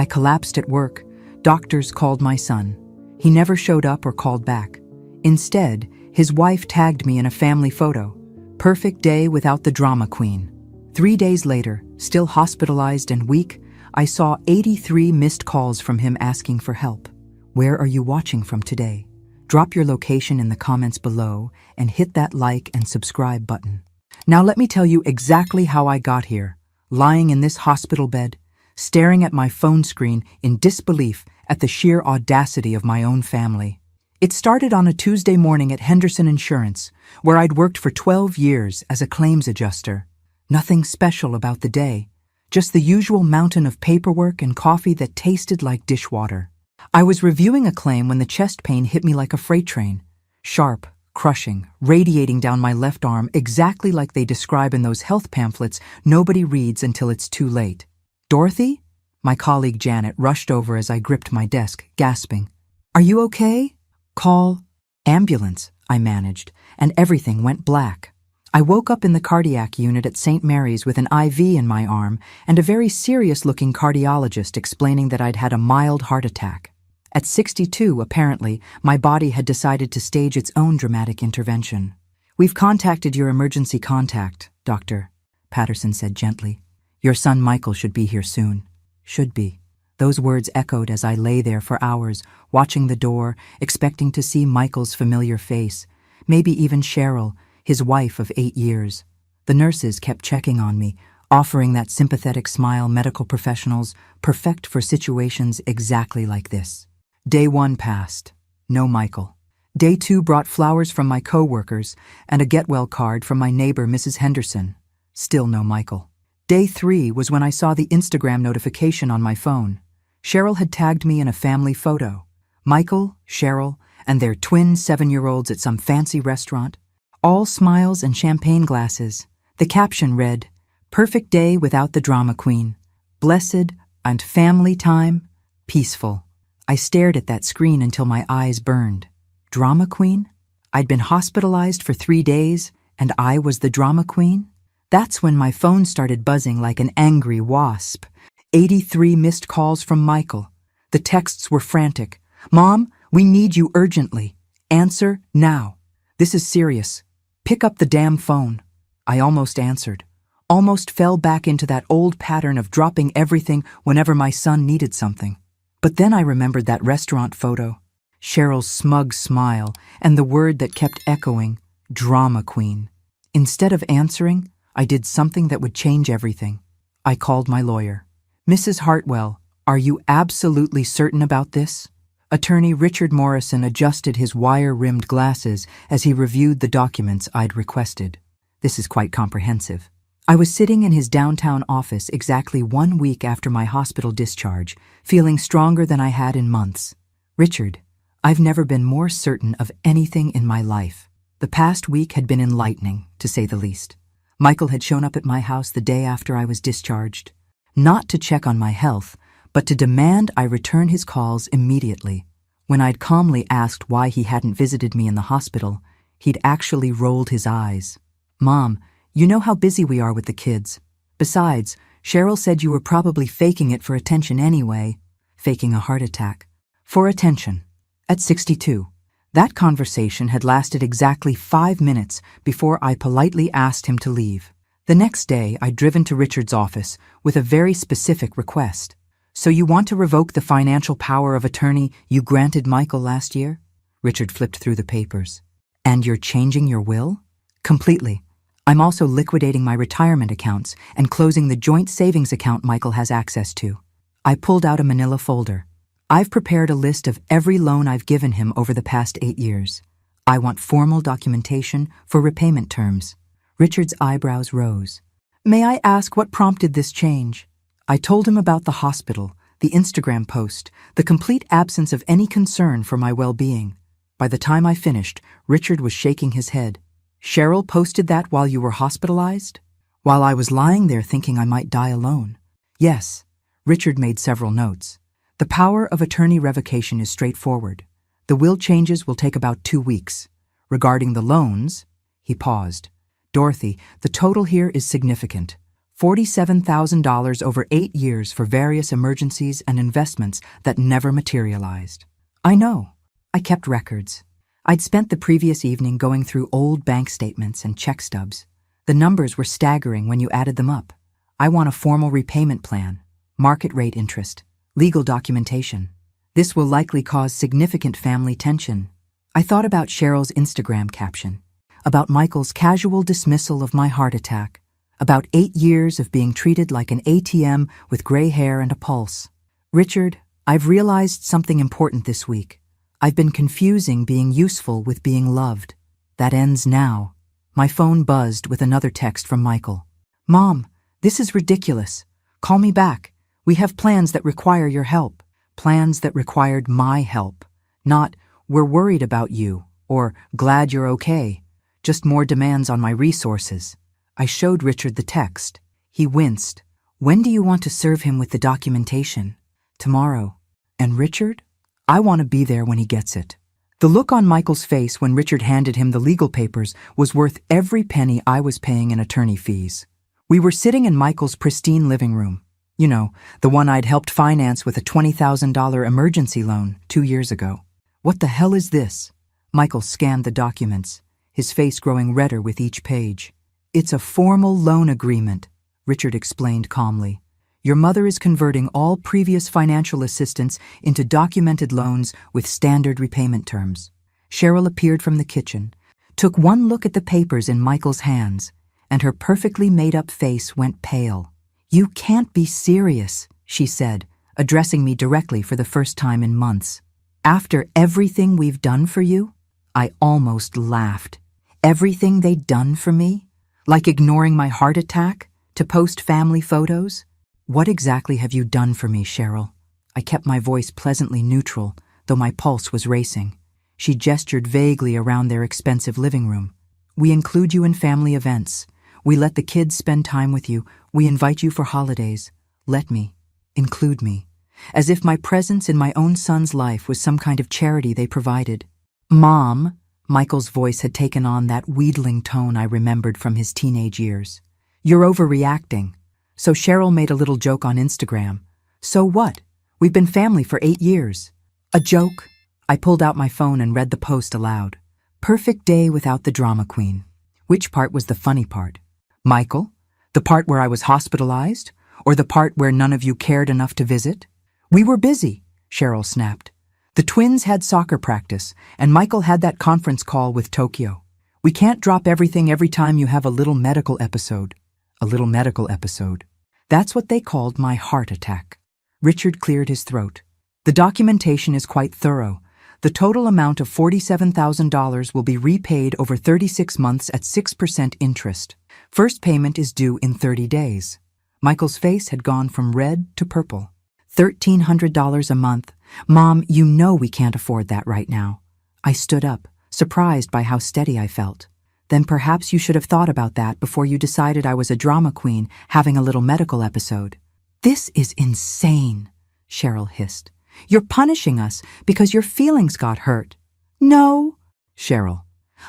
I collapsed at work. Doctors called my son. He never showed up or called back. Instead, his wife tagged me in a family photo. Perfect day without the drama queen. 3 days later, still hospitalized and weak, I saw 83 missed calls from him asking for help. Where are you watching from today? Drop your location in the comments below and hit that like and subscribe button. Now let me tell you exactly how I got here. Lying in this hospital bed, staring at my phone screen in disbelief at the sheer audacity of my own family. It started on a Tuesday morning at Henderson Insurance, where I'd worked for 12 years as a claims adjuster. Nothing special about the day, just the usual mountain of paperwork and coffee that tasted like dishwater. I was reviewing a claim when the chest pain hit me like a freight train. Sharp, crushing, radiating down my left arm exactly like they describe in those health pamphlets nobody reads until it's too late. Dorothy? My colleague Janet rushed over as I gripped my desk, gasping. Are you okay? Call ambulance, I managed, and everything went black. I woke up in the cardiac unit at St. Mary's with an IV in my arm and a very serious-looking cardiologist explaining that I'd had a mild heart attack. At 62, apparently, my body had decided to stage its own dramatic intervention. We've contacted your emergency contact, Doctor, Patterson said gently. Your son Michael should be here soon. Should be. Those words echoed as I lay there for hours, watching the door, expecting to see Michael's familiar face, maybe even Cheryl, his wife of 8 years. The nurses kept checking on me, offering that sympathetic smile medical professionals perfect for situations exactly like this. Day 1 passed. No Michael. Day 2 brought flowers from my co-workers and a get-well card from my neighbor, Mrs. Henderson. Still no Michael. Day 3 was when I saw the Instagram notification on my phone. Cheryl had tagged me in a family photo. Michael, Cheryl, and their twin 7-year-olds at some fancy restaurant. All smiles and champagne glasses. The caption read, "Perfect day without the drama queen. Blessed and family time, peaceful." I stared at that screen until my eyes burned. Drama queen? I'd been hospitalized for 3 days, and I was the drama queen? That's when my phone started buzzing like an angry wasp. 83 missed calls from Michael. The texts were frantic. Mom, we need you urgently. Answer now. This is serious. Pick up the damn phone. I almost answered. Almost fell back into that old pattern of dropping everything whenever my son needed something. But then I remembered that restaurant photo, Cheryl's smug smile, and the word that kept echoing, drama queen. Instead of answering, I did something that would change everything. I called my lawyer. Mrs. Hartwell, are you absolutely certain about this? Attorney Richard Morrison adjusted his wire-rimmed glasses as he reviewed the documents I'd requested. This is quite comprehensive. I was sitting in his downtown office exactly 1 week after my hospital discharge, feeling stronger than I had in months. Richard, I've never been more certain of anything in my life. The past week had been enlightening, to say the least. Michael had shown up at my house the day after I was discharged, not to check on my health, but to demand I return his calls immediately. When I'd calmly asked why he hadn't visited me in the hospital, he'd actually rolled his eyes. Mom, you know how busy we are with the kids. Besides, Cheryl said you were probably faking it for attention anyway. Faking a heart attack. For attention. At 62. That conversation had lasted exactly 5 minutes before I politely asked him to leave. The next day, I'd driven to Richard's office with a very specific request. So you want to revoke the financial power of attorney you granted Michael last year? Richard flipped through the papers. And you're changing your will? Completely. I'm also liquidating my retirement accounts and closing the joint savings account Michael has access to. I pulled out a manila folder. I've prepared a list of every loan I've given him over the past 8 years. I want formal documentation for repayment terms. Richard's eyebrows rose. May I ask what prompted this change? I told him about the hospital, the Instagram post, the complete absence of any concern for my well-being. By the time I finished, Richard was shaking his head. Cheryl posted that while you were hospitalized? While I was lying there thinking I might die alone? Yes. Richard made several notes. The power of attorney revocation is straightforward. The will changes will take about 2 weeks. Regarding the loans, he paused. Dorothy, the total here is significant. $47,000 over 8 years for various emergencies and investments that never materialized. I know. I kept records. I'd spent the previous evening going through old bank statements and check stubs. The numbers were staggering when you added them up. I want a formal repayment plan, market rate interest, legal documentation. This will likely cause significant family tension. I thought about Cheryl's Instagram caption, about Michael's casual dismissal of my heart attack, about 8 years of being treated like an ATM with gray hair and a pulse. Richard, I've realized something important this week. I've been confusing being useful with being loved. That ends now. My phone buzzed with another text from Michael. Mom, this is ridiculous. Call me back. We have plans that require your help. Plans that required my help. Not, we're worried about you, or glad you're okay. Just more demands on my resources. I showed Richard the text. He winced. When do you want to serve him with the documentation? Tomorrow. And Richard? I want to be there when he gets it. The look on Michael's face when Richard handed him the legal papers was worth every penny I was paying in attorney fees. We were sitting in Michael's pristine living room. You know, the one I'd helped finance with a $20,000 emergency loan 2 years ago. What the hell is this? Michael scanned the documents, his face growing redder with each page. It's a formal loan agreement, Richard explained calmly. Your mother is converting all previous financial assistance into documented loans with standard repayment terms. Cheryl appeared from the kitchen, took one look at the papers in Michael's hands, and her perfectly made-up face went pale. You can't be serious, she said, addressing me directly for the first time in months. After everything we've done for you? I almost laughed. Everything they'd done for me? Like ignoring my heart attack to post family photos? What exactly have you done for me, Cheryl? I kept my voice pleasantly neutral, though my pulse was racing. She gestured vaguely around their expensive living room. We include you in family events. We let the kids spend time with you. We invite you for holidays. Let me. Include me. As if my presence in my own son's life was some kind of charity they provided. Mom, Michael's voice had taken on that wheedling tone I remembered from his teenage years. You're overreacting. So Cheryl made a little joke on Instagram. So what? We've been family for 8 years. A joke? I pulled out my phone and read the post aloud. Perfect day without the drama queen. Which part was the funny part? Michael? The part where I was hospitalized? Or the part where none of you cared enough to visit? We were busy, Cheryl snapped. The twins had soccer practice, and Michael had that conference call with Tokyo. We can't drop everything every time you have a little medical episode. A little medical episode. That's what they called my heart attack. Richard cleared his throat. The documentation is quite thorough. The total amount of $47,000 will be repaid over 36 months at 6% interest. First payment is due in 30 days. Michael's face had gone from red to purple. $1,300 a month. Mom, you know we can't afford that right now. I stood up, surprised by how steady I felt. Then perhaps you should have thought about that before you decided I was a drama queen having a little medical episode. This is insane, Cheryl hissed. You're punishing us because your feelings got hurt. No, Cheryl.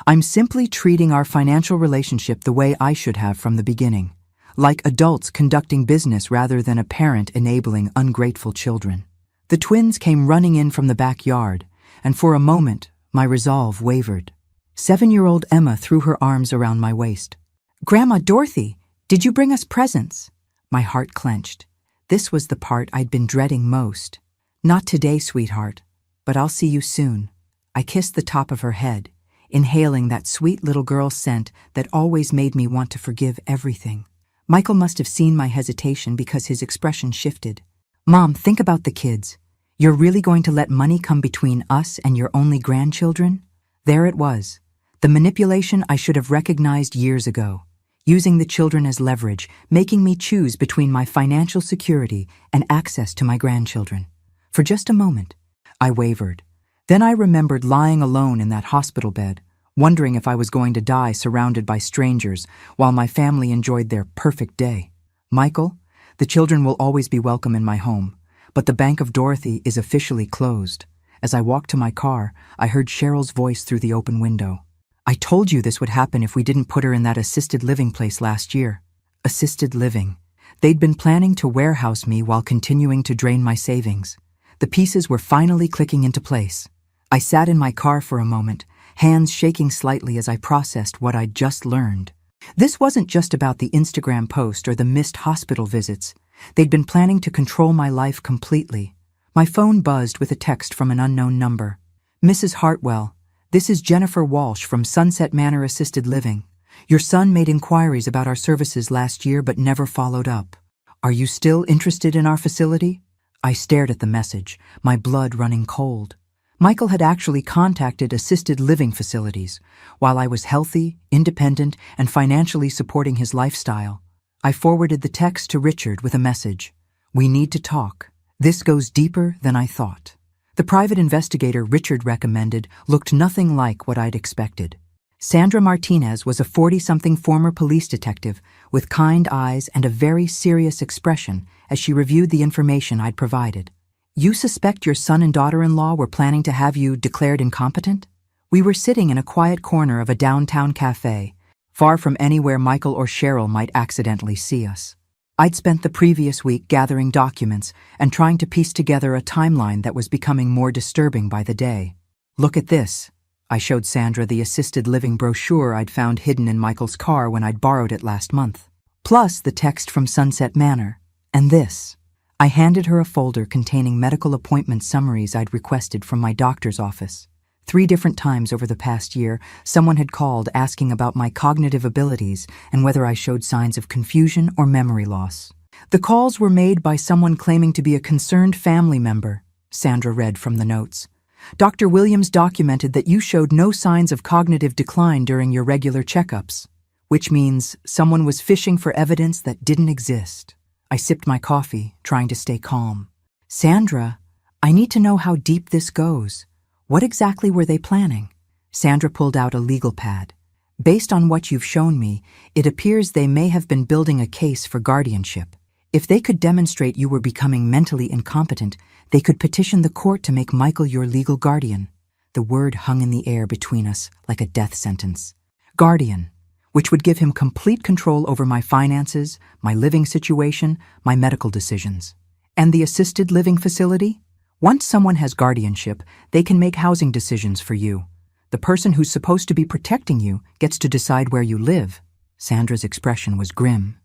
I'm simply treating our financial relationship the way I should have from the beginning, like adults conducting business rather than a parent enabling ungrateful children. The twins came running in from the backyard, and for a moment, my resolve wavered. 7-year-old Emma threw her arms around my waist. Grandma Dorothy, did you bring us presents? My heart clenched. This was the part I'd been dreading most. Not today, sweetheart, but I'll see you soon. I kissed the top of her head, inhaling that sweet little girl scent that always made me want to forgive everything. Michael must have seen my hesitation because his expression shifted. Mom, think about the kids. You're really going to let money come between us and your only grandchildren? There it was. The manipulation I should have recognized years ago, using the children as leverage, making me choose between my financial security and access to my grandchildren. For just a moment, I wavered. Then I remembered lying alone in that hospital bed, wondering if I was going to die surrounded by strangers while my family enjoyed their perfect day. Michael, the children will always be welcome in my home, but the Bank of Dorothy is officially closed. As I walked to my car, I heard Cheryl's voice through the open window. I told you this would happen if we didn't put her in that assisted living place last year. Assisted living. They'd been planning to warehouse me while continuing to drain my savings. The pieces were finally clicking into place. I sat in my car for a moment, hands shaking slightly as I processed what I'd just learned. This wasn't just about the Instagram post or the missed hospital visits. They'd been planning to control my life completely. My phone buzzed with a text from an unknown number. "Mrs. Hartwell, this is Jennifer Walsh from Sunset Manor Assisted Living. Your son made inquiries about our services last year but never followed up. Are you still interested in our facility?" I stared at the message, my blood running cold. Michael had actually contacted assisted living facilities, while I was healthy, independent, and financially supporting his lifestyle. I forwarded the text to Richard with a message. "We need to talk. This goes deeper than I thought." The private investigator Richard recommended looked nothing like what I'd expected. Sandra Martinez was a 40-something former police detective with kind eyes and a very serious expression as she reviewed the information I'd provided. "You suspect your son and daughter-in-law were planning to have you declared incompetent?" We were sitting in a quiet corner of a downtown cafe, far from anywhere Michael or Cheryl might accidentally see us. I'd spent the previous week gathering documents and trying to piece together a timeline that was becoming more disturbing by the day. "Look at this." I showed Sandra the assisted living brochure I'd found hidden in Michael's car when I'd borrowed it last month. Plus the text from Sunset Manor. And this. I handed her a folder containing medical appointment summaries I'd requested from my doctor's office. 3 different times over the past year, someone had called asking about my cognitive abilities and whether I showed signs of confusion or memory loss. The calls were made by someone claiming to be a concerned family member, Sandra read from the notes. "Dr. Williams documented that you showed no signs of cognitive decline during your regular checkups," which means someone was fishing for evidence that didn't exist. I sipped my coffee, trying to stay calm. "Sandra, I need to know how deep this goes. What exactly were they planning?" Sandra pulled out a legal pad. "Based on what you've shown me, it appears they may have been building a case for guardianship. If they could demonstrate you were becoming mentally incompetent, they could petition the court to make Michael your legal guardian." The word hung in the air between us like a death sentence. Guardian, which would give him complete control over my finances, my living situation, my medical decisions. And the assisted living facility? Once someone has guardianship, they can make housing decisions for you. The person who's supposed to be protecting you gets to decide where you live. Sandra's expression was grim.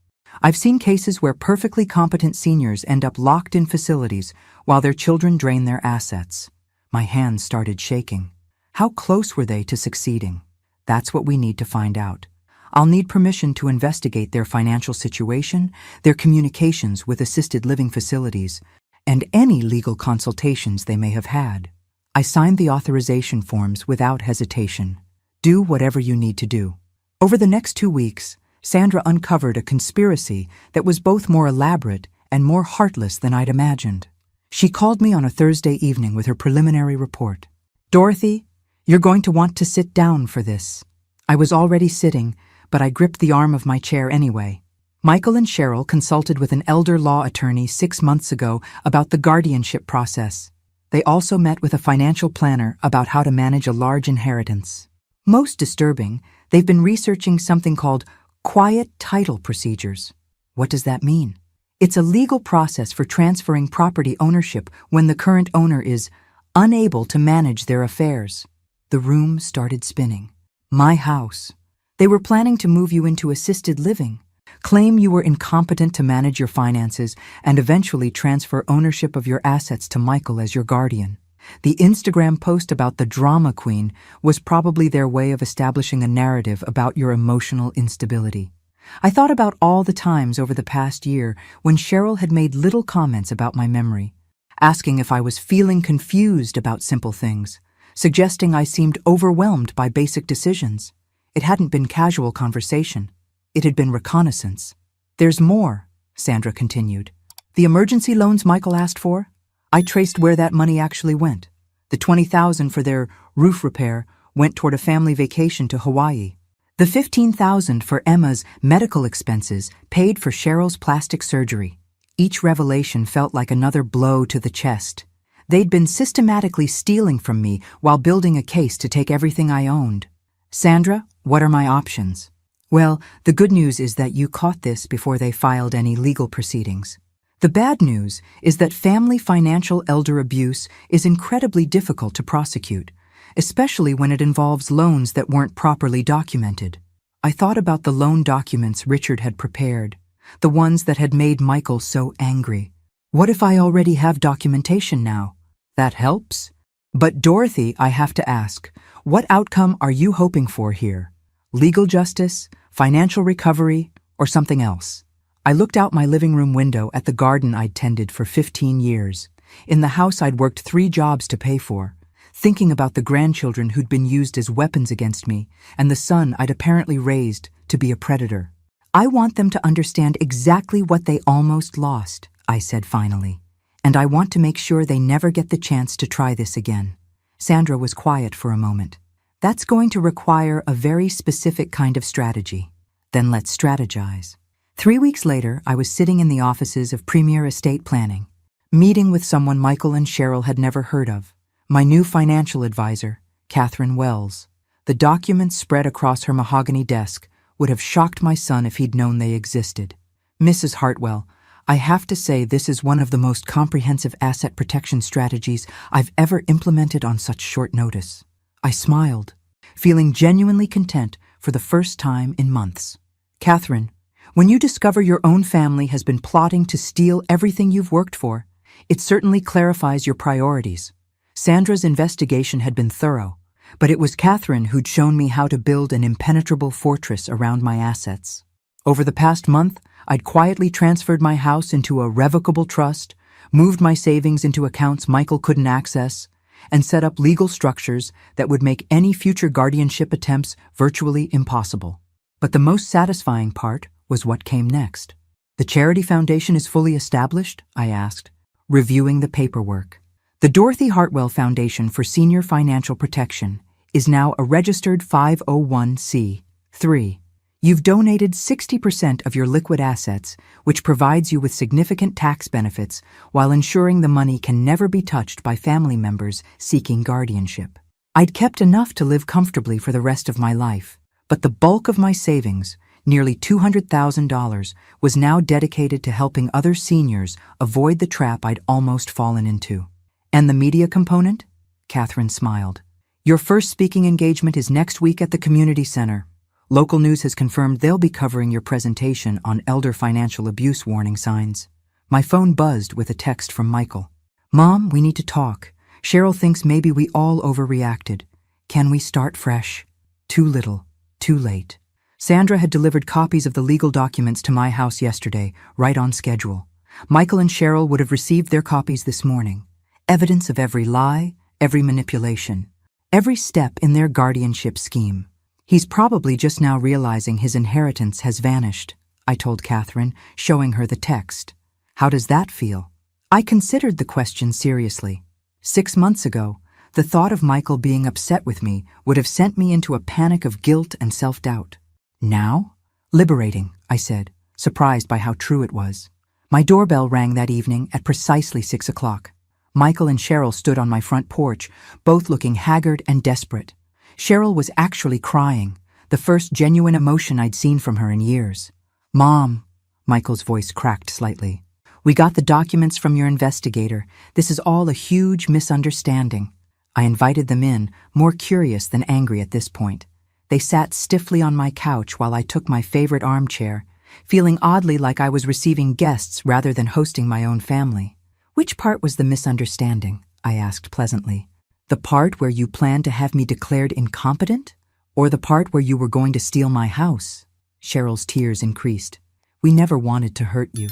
"I've seen cases where perfectly competent seniors end up locked in facilities while their children drain their assets." My hands started shaking. How close were they to succeeding? That's what we need to find out. I'll need permission to investigate their financial situation, their communications with assisted living facilities, and any legal consultations they may have had. I signed the authorization forms without hesitation. Do whatever you need to do. Over the next 2 weeks, Sandra uncovered a conspiracy that was both more elaborate and more heartless than I'd imagined. She called me on a Thursday evening with her preliminary report. "Dorothy, you're going to want to sit down for this." I was already sitting, but I gripped the arm of my chair anyway. Michael and Cheryl consulted with an elder law attorney 6 months ago about the guardianship process. They also met with a financial planner about how to manage a large inheritance. Most disturbing, they've been researching something called quiet title procedures. What does that mean? It's a legal process for transferring property ownership when the current owner is unable to manage their affairs. The room started spinning. My house. They were planning to move you into assisted living, claim you were incompetent to manage your finances, and eventually transfer ownership of your assets to Michael as your guardian. The Instagram post about the drama queen was probably their way of establishing a narrative about your emotional instability. I thought about all the times over the past year when Cheryl had made little comments about my memory, asking if I was feeling confused about simple things, suggesting I seemed overwhelmed by basic decisions. It hadn't been casual conversation. It had been reconnaissance. "There's more," Sandra continued. "The emergency loans Michael asked for? I traced where that money actually went. The $20,000 for their roof repair went toward a family vacation to Hawaii. The $15,000 for Emma's medical expenses paid for Cheryl's plastic surgery. Each revelation felt like another blow to the chest. They'd been systematically stealing from me while building a case to take everything I owned. "Sandra, what are my options?" Well, the good news is that you caught this before they filed any legal proceedings. The bad news is that family financial elder abuse is incredibly difficult to prosecute, especially when it involves loans that weren't properly documented. I thought about the loan documents Richard had prepared, the ones that had made Michael so angry. What if I already have documentation now? That helps. But Dorothy, I have to ask, what outcome are you hoping for here? Legal justice, financial recovery, or something else? I looked out my living room window at the garden I'd tended for 15 years, in the house I'd worked 3 jobs to pay for, thinking about the grandchildren who'd been used as weapons against me, and the son I'd apparently raised to be a predator. I want them to understand exactly what they almost lost, I said finally, and I want to make sure they never get the chance to try this again. Sandra was quiet for a moment. That's going to require a very specific kind of strategy. Then let's strategize. 3 weeks later, I was sitting in the offices of Premier Estate Planning, meeting with someone Michael and Cheryl had never heard of, my new financial advisor, Catherine Wells. The documents spread across her mahogany desk would have shocked my son if he'd known they existed. Mrs. Hartwell, I have to say this is one of the most comprehensive asset protection strategies I've ever implemented on such short notice. I smiled, feeling genuinely content for the first time in months. Catherine, when you discover your own family has been plotting to steal everything you've worked for, it certainly clarifies your priorities. Sandra's investigation had been thorough, but it was Catherine who'd shown me how to build an impenetrable fortress around my assets. Over the past month, I'd quietly transferred my house into a revocable trust, moved my savings into accounts Michael couldn't access, and set up legal structures that would make any future guardianship attempts virtually impossible. But the most satisfying part was what came next. The charity foundation is fully established? I asked, reviewing the paperwork. The Dorothy Hartwell Foundation for Senior Financial Protection is now a registered 501(c)(3). You've donated 60% of your liquid assets, which provides you with significant tax benefits while ensuring the money can never be touched by family members seeking guardianship. I'd kept enough to live comfortably for the rest of my life, but the bulk of my savings, nearly $200,000, was now dedicated to helping other seniors avoid the trap I'd almost fallen into. And the media component? Catherine smiled. Your first speaking engagement is next week at the community center. Local news has confirmed they'll be covering your presentation on elder financial abuse warning signs. My phone buzzed with a text from Michael. Mom, we need to talk. Cheryl thinks maybe we all overreacted. Can we start fresh? Too little, too late. Sandra had delivered copies of the legal documents to my house yesterday, right on schedule. Michael and Cheryl would have received their copies this morning. Evidence of every lie, every manipulation, every step in their guardianship scheme. He's probably just now realizing his inheritance has vanished, I told Catherine, showing her the text. How does that feel? I considered the question seriously. 6 months ago, the thought of Michael being upset with me would have sent me into a panic of guilt and self-doubt. Now? Liberating, I said, surprised by how true it was. My doorbell rang that evening at precisely 6 o'clock. Michael and Cheryl stood on my front porch, both looking haggard and desperate. Cheryl was actually crying, the first genuine emotion I'd seen from her in years. Mom, Michael's voice cracked slightly. We got the documents from your investigator. This is all a huge misunderstanding. I invited them in, more curious than angry at this point. They sat stiffly on my couch while I took my favorite armchair, feeling oddly like I was receiving guests rather than hosting my own family. Which part was the misunderstanding? I asked pleasantly. The part where you planned to have me declared incompetent? Or the part where you were going to steal my house? Cheryl's tears increased. We never wanted to hurt you.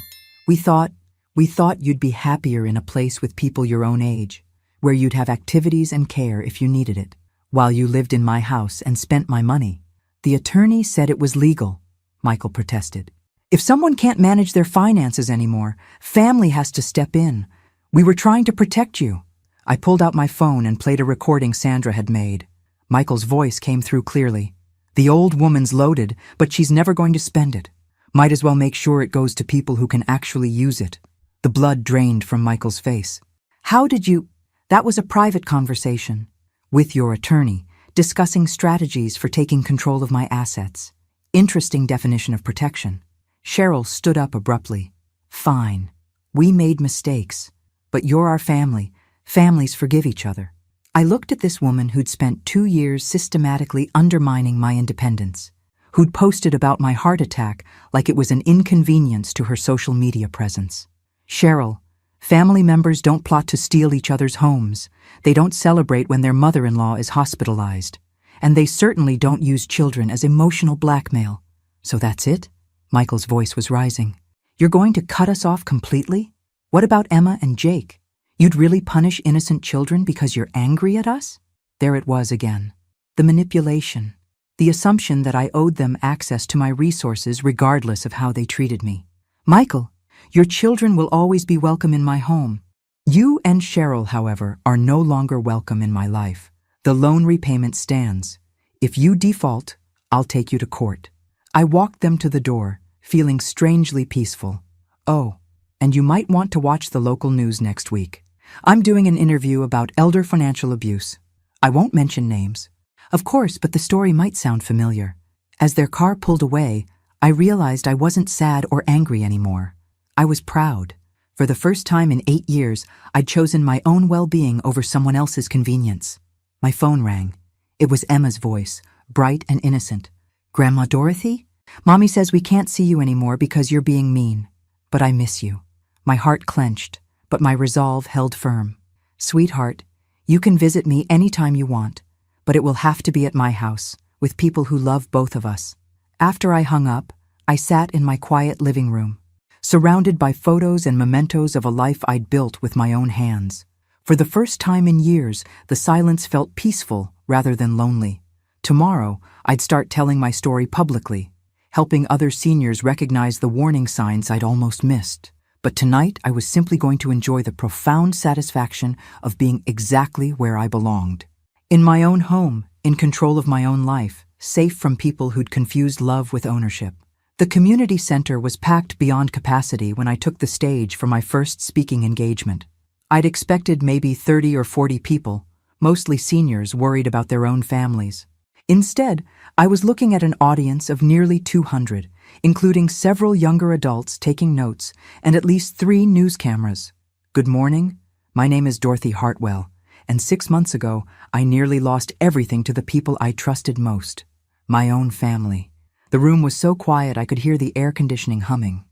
We thought you'd be happier in a place with people your own age, where you'd have activities and care if you needed it, while you lived in my house and spent my money. The attorney said it was legal, Michael protested. If someone can't manage their finances anymore, family has to step in. We were trying to protect you. I pulled out my phone and played a recording Sandra had made. Michael's voice came through clearly. The old woman's loaded, but she's never going to spend it. Might as well make sure it goes to people who can actually use it. The blood drained from Michael's face. How did you... That was a private conversation. With your attorney, discussing strategies for taking control of my assets. Interesting definition of protection. Cheryl stood up abruptly. Fine. We made mistakes. But you're our family. Families forgive each other. I looked at this woman who'd spent 2 years systematically undermining my independence, who'd posted about my heart attack like it was an inconvenience to her social media presence. Cheryl, family members don't plot to steal each other's homes. They don't celebrate when their mother-in-law is hospitalized. And they certainly don't use children as emotional blackmail. So that's it? Michael's voice was rising. You're going to cut us off completely? What about Emma and Jake? You'd really punish innocent children because you're angry at us? There it was again. The manipulation. The assumption that I owed them access to my resources regardless of how they treated me. Michael, your children will always be welcome in my home. You and Cheryl, however, are no longer welcome in my life. The loan repayment stands. If you default, I'll take you to court. I walked them to the door, feeling strangely peaceful. Oh, and you might want to watch the local news next week. I'm doing an interview about elder financial abuse. I won't mention names. Of course, but the story might sound familiar. As their car pulled away, I realized I wasn't sad or angry anymore. I was proud. For the first time in 8 years, I'd chosen my own well-being over someone else's convenience. My phone rang. It was Emma's voice, bright and innocent. Grandma Dorothy? Mommy says we can't see you anymore because you're being mean. But I miss you. My heart clenched, but my resolve held firm. Sweetheart, you can visit me anytime you want, but it will have to be at my house, with people who love both of us. After I hung up, I sat in my quiet living room, surrounded by photos and mementos of a life I'd built with my own hands. For the first time in years, the silence felt peaceful rather than lonely. Tomorrow, I'd start telling my story publicly, helping other seniors recognize the warning signs I'd almost missed. But tonight, I was simply going to enjoy the profound satisfaction of being exactly where I belonged. In my own home, in control of my own life, safe from people who'd confused love with ownership. The community center was packed beyond capacity when I took the stage for my first speaking engagement. I'd expected maybe 30 or 40 people, mostly seniors worried about their own families. Instead, I was looking at an audience of nearly 200, including several younger adults taking notes and at least 3 news cameras. Good morning. My name is Dorothy Hartwell, and 6 months ago, I nearly lost everything to the people I trusted most. My own family. The room was so quiet I could hear the air conditioning humming.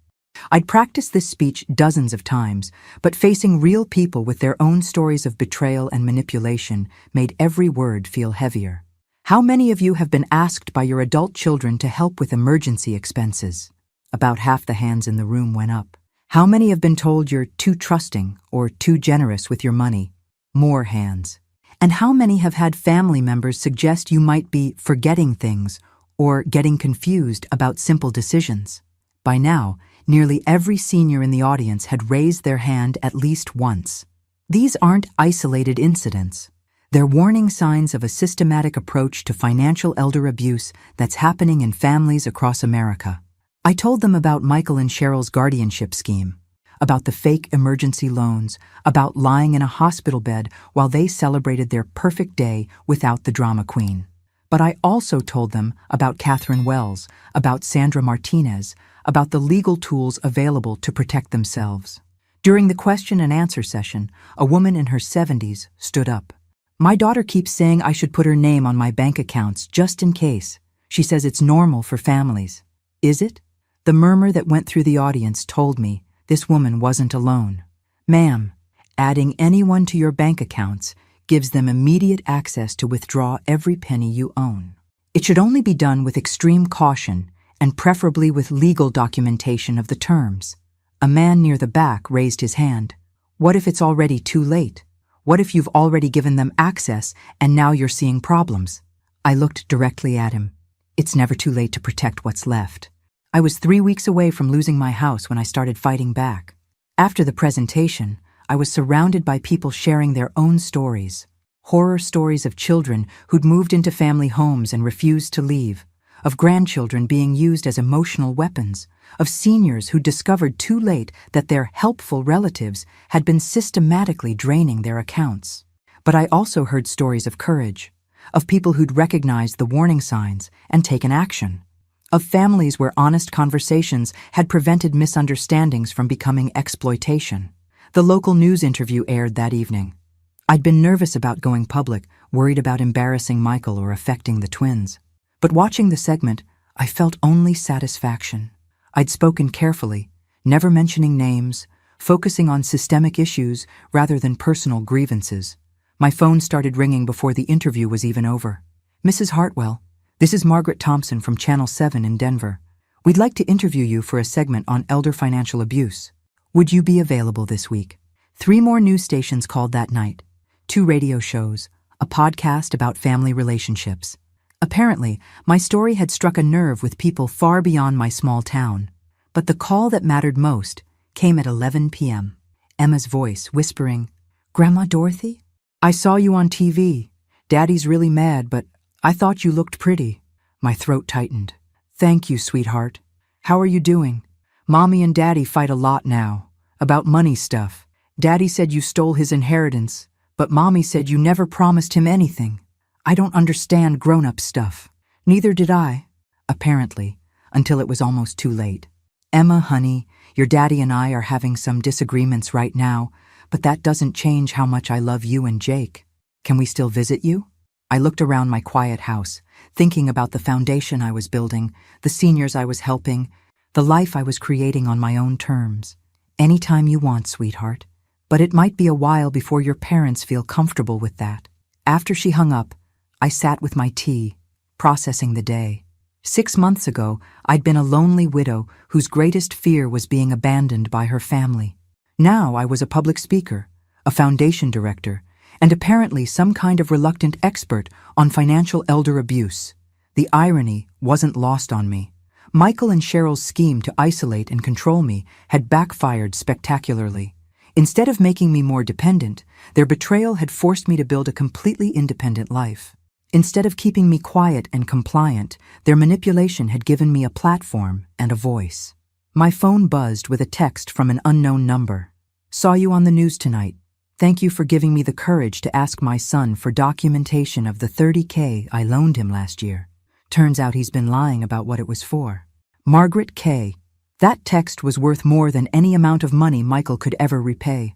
I'd practiced this speech dozens of times, but facing real people with their own stories of betrayal and manipulation made every word feel heavier. How many of you have been asked by your adult children to help with emergency expenses? About half the hands in the room went up. How many have been told you're too trusting or too generous with your money? More hands. And how many have had family members suggest you might be forgetting things or getting confused about simple decisions? By now, nearly every senior in the audience had raised their hand at least once. These aren't isolated incidents. They're warning signs of a systematic approach to financial elder abuse that's happening in families across America. I told them about Michael and Cheryl's guardianship scheme, about the fake emergency loans, about lying in a hospital bed while they celebrated their perfect day without the drama queen. But I also told them about Catherine Wells, about Sandra Martinez, about the legal tools available to protect themselves. During the question and answer session, a woman in her 70s stood up. My daughter keeps saying I should put her name on my bank accounts just in case. She says it's normal for families. Is it? The murmur that went through the audience told me this woman wasn't alone. Ma'am, adding anyone to your bank accounts gives them immediate access to withdraw every penny you own. It should only be done with extreme caution and preferably with legal documentation of the terms. A man near the back raised his hand. What if it's already too late? What if you've already given them access and now you're seeing problems? I looked directly at him. It's never too late to protect what's left. I was 3 weeks away from losing my house when I started fighting back. After the presentation, I was surrounded by people sharing their own stories. Horror stories of children who'd moved into family homes and refused to leave, of grandchildren being used as emotional weapons, of seniors who discovered too late that their helpful relatives had been systematically draining their accounts. But I also heard stories of courage, of people who'd recognized the warning signs and taken action, of families where honest conversations had prevented misunderstandings from becoming exploitation. The local news interview aired that evening. I'd been nervous about going public, worried about embarrassing Michael or affecting the twins. But watching the segment, I felt only satisfaction. I'd spoken carefully, never mentioning names, focusing on systemic issues rather than personal grievances. My phone started ringing before the interview was even over. "Mrs. Hartwell, this is Margaret Thompson from Channel 7 in Denver. We'd like to interview you for a segment on elder financial abuse. Would you be available this week?" 3 more news stations called that night. 2 radio shows, a podcast about family relationships. Apparently, my story had struck a nerve with people far beyond my small town. But the call that mattered most came at 11 p.m. Emma's voice whispering, "Grandma Dorothy? I saw you on TV. Daddy's really mad, but I thought you looked pretty." My throat tightened. "Thank you, sweetheart. How are you doing? Mommy and Daddy fight a lot now, about money stuff. Daddy said you stole his inheritance, but Mommy said you never promised him anything. I don't understand grown-up stuff." Neither did I, apparently, until it was almost too late. "Emma, honey, your daddy and I are having some disagreements right now, but that doesn't change how much I love you and Jake. Can we still visit you?" I looked around my quiet house, thinking about the foundation I was building, the seniors I was helping, the life I was creating on my own terms. "Anytime you want, sweetheart. But it might be a while before your parents feel comfortable with that." After she hung up, I sat with my tea, processing the day. 6 months ago, I'd been a lonely widow whose greatest fear was being abandoned by her family. Now I was a public speaker, a foundation director, and apparently some kind of reluctant expert on financial elder abuse. The irony wasn't lost on me. Michael and Cheryl's scheme to isolate and control me had backfired spectacularly. Instead of making me more dependent, their betrayal had forced me to build a completely independent life. Instead of keeping me quiet and compliant, their manipulation had given me a platform and a voice. My phone buzzed with a text from an unknown number. "Saw you on the news tonight. Thank you for giving me the courage to ask my son for documentation of the $30K I loaned him last year. Turns out he's been lying about what it was for. Margaret K." That text was worth more than any amount of money Michael could ever repay.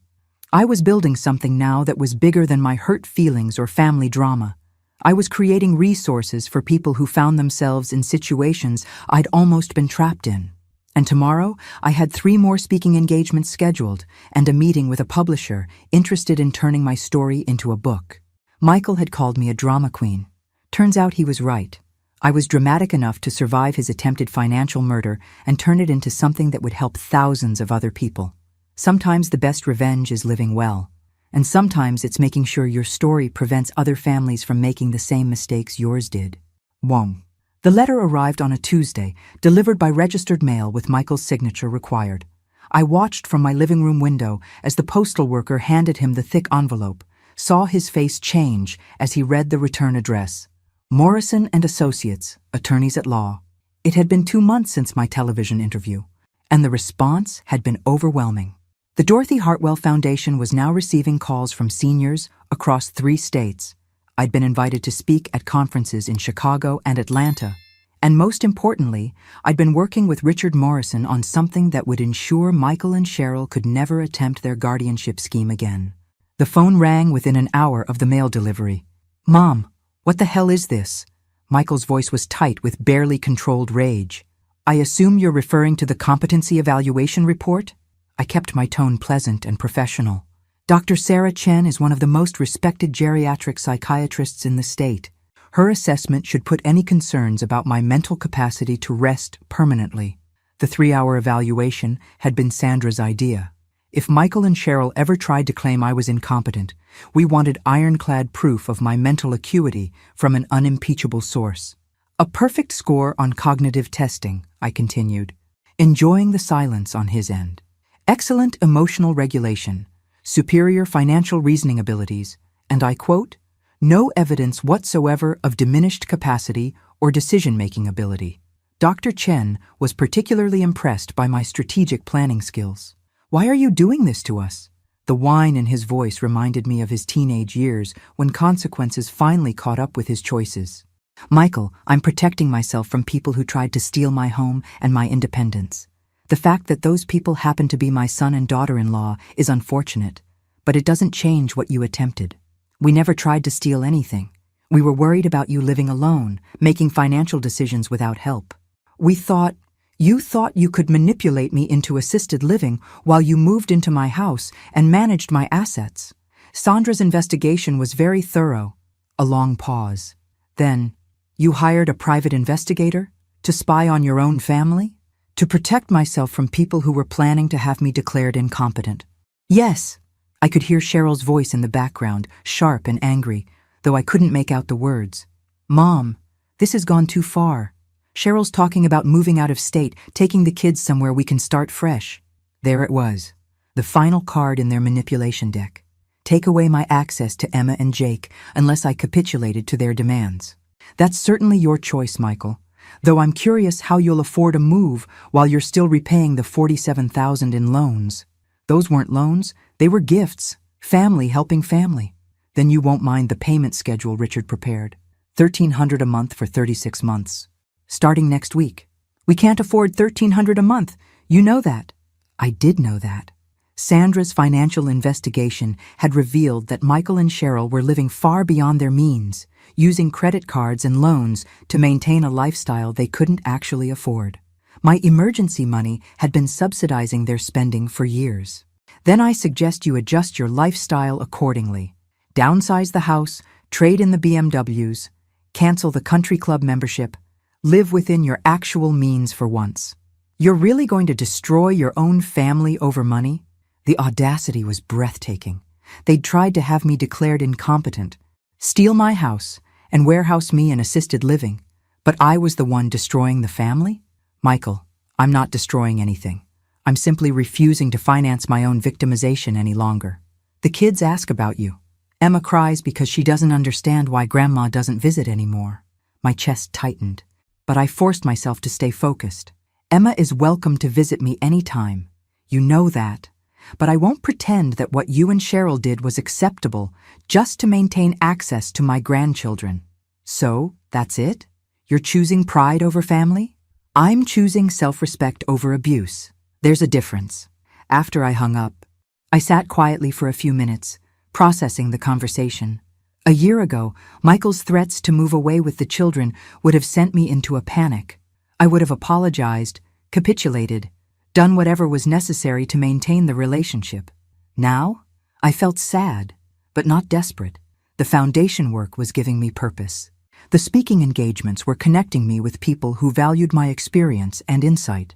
I was building something now that was bigger than my hurt feelings or family drama. I was creating resources for people who found themselves in situations I'd almost been trapped in. And tomorrow, I had 3 more speaking engagements scheduled and a meeting with a publisher interested in turning my story into a book. Michael had called me a drama queen. Turns out he was right. I was dramatic enough to survive his attempted financial murder and turn it into something that would help thousands of other people. Sometimes the best revenge is living well, and sometimes it's making sure your story prevents other families from making the same mistakes yours did. Wong. The letter arrived on a Tuesday, delivered by registered mail with Michael's signature required. I watched from my living room window as the postal worker handed him the thick envelope, saw his face change as he read the return address. Morrison and Associates, attorneys at law. It had been 2 months since my television interview, and the response had been overwhelming. The Dorothy Hartwell Foundation was now receiving calls from seniors across 3 states. I'd been invited to speak at conferences in Chicago and Atlanta, and most importantly, I'd been working with Richard Morrison on something that would ensure Michael and Cheryl could never attempt their guardianship scheme again. The phone rang within an hour of the mail delivery. "Mom, what the hell is this?" Michael's voice was tight with barely controlled rage. "I assume you're referring to the competency evaluation report?" I kept my tone pleasant and professional. "Dr. Sarah Chen is one of the most respected geriatric psychiatrists in the state. Her assessment should put any concerns about my mental capacity to rest permanently." The 3-hour evaluation had been Sandra's idea. If Michael and Cheryl ever tried to claim I was incompetent, we wanted ironclad proof of my mental acuity from an unimpeachable source. "A perfect score on cognitive testing," I continued, enjoying the silence on his end. "Excellent emotional regulation, superior financial reasoning abilities, and I quote, no evidence whatsoever of diminished capacity or decision-making ability." Dr. Chen was particularly impressed by my strategic planning skills. "Why are you doing this to us?" The whine in his voice reminded me of his teenage years when consequences finally caught up with his choices. Michael, I'm protecting myself from people who tried to steal my home and my independence. The fact that those people happen to be my son and daughter-in-law is unfortunate, but it doesn't change what you attempted. We never tried to steal anything. We were worried about you living alone, making financial decisions without help. You thought you could manipulate me into assisted living while you moved into my house and managed my assets. Sandra's investigation was very thorough. A long pause. Then, you hired a private investigator to spy on your own family? To protect myself from people who were planning to have me declared incompetent. Yes, I could hear Cheryl's voice in the background, sharp and angry, though I couldn't make out the words. Mom, this has gone too far. Cheryl's talking about moving out of state, taking the kids somewhere we can start fresh. There it was, the final card in their manipulation deck. Take away my access to Emma and Jake unless I capitulated to their demands. That's certainly your choice, Michael, though I'm curious how you'll afford a move while you're still repaying the $47,000 in loans. Those weren't loans, they were gifts, family helping family. Then you won't mind the payment schedule Richard prepared. $1,300 a month for 36 months. Starting next week. We can't afford $1,300 a month. You know that. I did know that. Sandra's financial investigation had revealed that Michael and Cheryl were living far beyond their means, using credit cards and loans to maintain a lifestyle they couldn't actually afford. My emergency money had been subsidizing their spending for years. Then I suggest you adjust your lifestyle accordingly. Downsize the house, trade in the BMWs, cancel the country club membership, live within your actual means for once. You're really going to destroy your own family over money? The audacity was breathtaking. They'd tried to have me declared incompetent, steal my house, and warehouse me in assisted living, but I was the one destroying the family? Michael, I'm not destroying anything. I'm simply refusing to finance my own victimization any longer. The kids ask about you. Emma cries because she doesn't understand why Grandma doesn't visit anymore. My chest tightened, but I forced myself to stay focused. Emma is welcome to visit me anytime. You know that. But I won't pretend that what you and Cheryl did was acceptable just to maintain access to my grandchildren. So, that's it? You're choosing pride over family? I'm choosing self-respect over abuse. There's a difference. After I hung up, I sat quietly for a few minutes, processing the conversation. A year ago, Michael's threats to move away with the children would have sent me into a panic. I would have apologized, capitulated, done whatever was necessary to maintain the relationship. Now, I felt sad, but not desperate. The foundation work was giving me purpose. The speaking engagements were connecting me with people who valued my experience and insight.